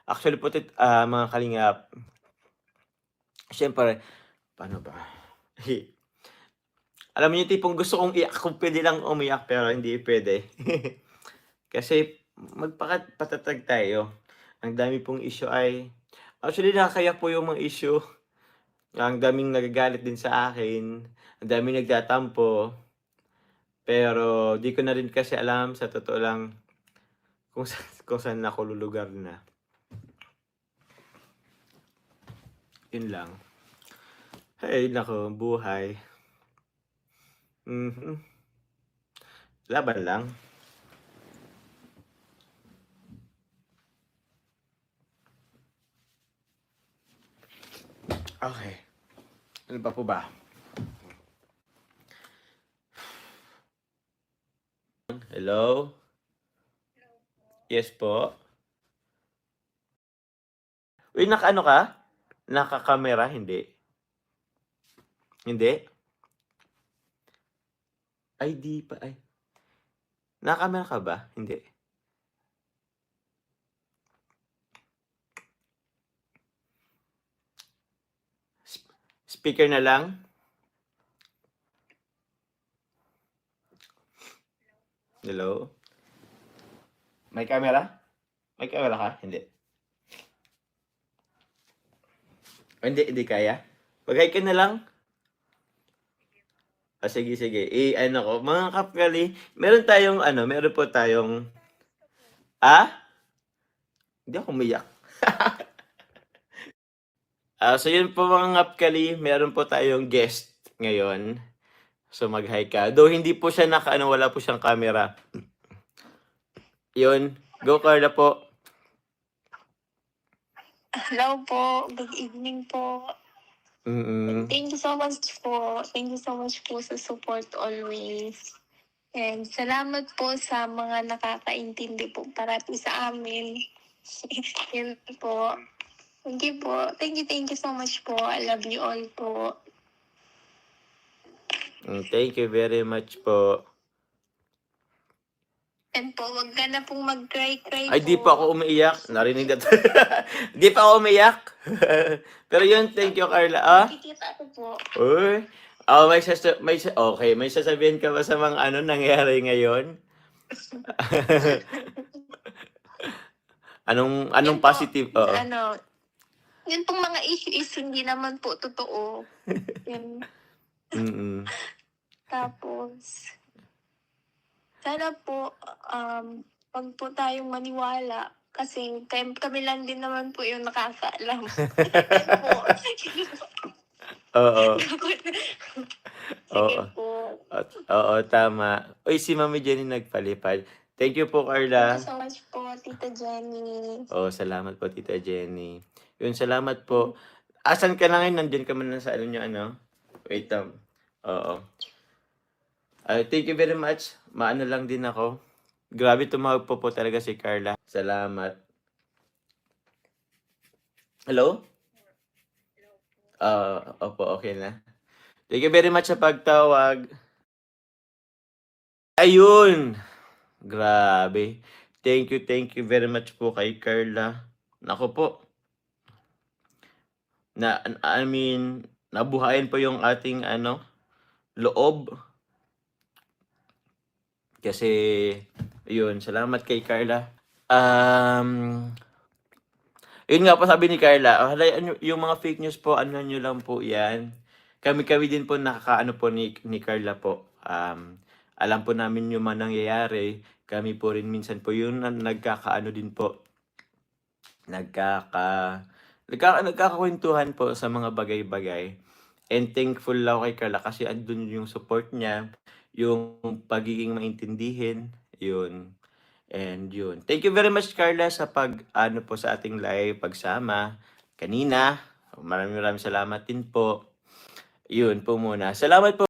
Actually po mga kalingap, siyempre paano ba? Alam niyo yung tipong gusto kong iyak kung puwede lang umiyak pero hindi puwede. Kasi patatag tayo. Ang dami pong issue ay actually nakakayak po yung mga issue. Ang daming nagagalit din sa akin, ang daming nagtatampo. Pero di ko na rin kasi alam sa totoo lang kung saan ako lulugar na. Yun lang. Hay naku, buhay. Laban lang. Okay. Ano pa po ba? Hello? Yes po? Uy, naka-ano ka? Naka-camera? Hindi? Hindi? Ay, di pa. Ay. Naka-camera ka ba? Hindi. Speaker na lang? Hello? May camera? May camera ka? Hindi. Hindi kaya? Bagay ka na lang? Sige. Ano ko, mga kapkali, meron po tayong, Hindi ako umiyak. So yun po mga kapkali, meron po tayong guest ngayon. So mag-hi ka. Though hindi po siya wala po siyang camera. Yun. Go Carla po. Hello po. Good evening po. Thank you so much po. Thank you so much po sa support always. And salamat po sa mga nakakaintindi po parati sa amin. Yun po. Thank you po. Thank you so much po. I love you all po. Thank you very much po. And po, wag ka na pong mag-cry po. Ay, di pa ako umiiyak. Narinig na Di pa ako umiyak. Pero yun, thank you, Carla. Nakikita ko po. Uy. May sasabihin ka ba sa mga nangyari ngayon? anong Yun positive? Po, yun pong mga issue is hindi naman po totoo. Yun. Tapos, sana po, wag po tayong maniwala kasi kami lang din naman po yung nakakaalam. Oo. Sige po. Oo, tama. Uy, si Mami Jenny nagpalipad. Thank you po, Carla. Thank you so much po, Tita Jenny. Salamat po, Tita Jenny. Yun, salamat po. Asan ka na ngayon? Nandiyan ka man sa Wait, oo. Thank you very much. Maano lang din ako. Grabe tumawag po talaga si Carla. Salamat. Hello? Opo, okay na. Thank you very much sa pagtawag. Ayun! Grabe. Thank you very much po kay Carla. Nako po. Nabuhayan po yung ating loob. Kasi, yun, salamat kay Carla. Yun nga po sabi ni Carla, yung mga fake news po, nyo lang po yan. Kami din po nakakaano po ni Carla po. Alam po namin yung mga nangyayari. Kami po rin minsan po yun nagkakaano din po. Nagkakakwentuhan po sa mga bagay-bagay. And thankful lang kay Carla kasi andun yung support niya, yung pagiging maintindihin, yun. And yun. Thank you very much, Carla, sa po sa ating live, pagsama kanina. Maraming salamat din po. Yun po muna. Salamat po.